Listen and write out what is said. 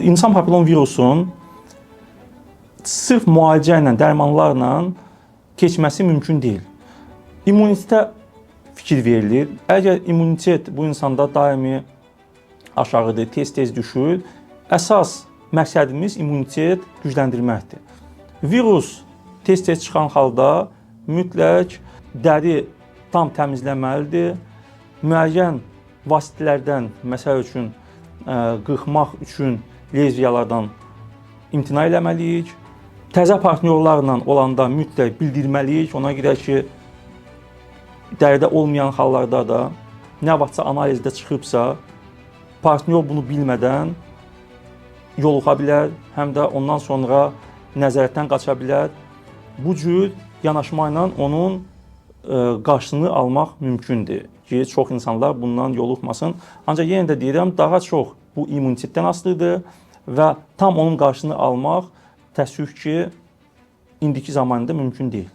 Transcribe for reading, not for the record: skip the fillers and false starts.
İnsan papillom virusun sırf müalicə ilə, dərmanlarla keçməsi mümkün deyil. İmmunitetə fikir verilir. Əgər immunitet bu insanda daimi aşağıdır, tez-tez düşür, əsas məqsədimiz immunitet gücləndirməkdir. Virus tez-tez çıxan halda mütləq dəri tam təmizləməlidir. Müəyyən vasitələrdən, məsəl üçün, qırxmaq üçün lezgiyalardan imtina eləməliyik. Təzə partnyorlarla olanda mütləq bildirməliyik. Ona görə ki, dəridə olmayan hallarda da nə vaxtsa analizdə çıxıbsa, partnyor bunu bilmədən yoluxa bilər, həm də ondan sonra nəzarətdən qaça bilər. Bu cür yanaşma ilə onun qarşısını almaq mümkündür ki, çox insanlar bundan yoluxmasın. Ancaq yenə də deyirəm, daha çox bu immunitetdən asılıdır və tam onun qarşısını almaq təəssüf ki, indiki zamanda mümkün deyil.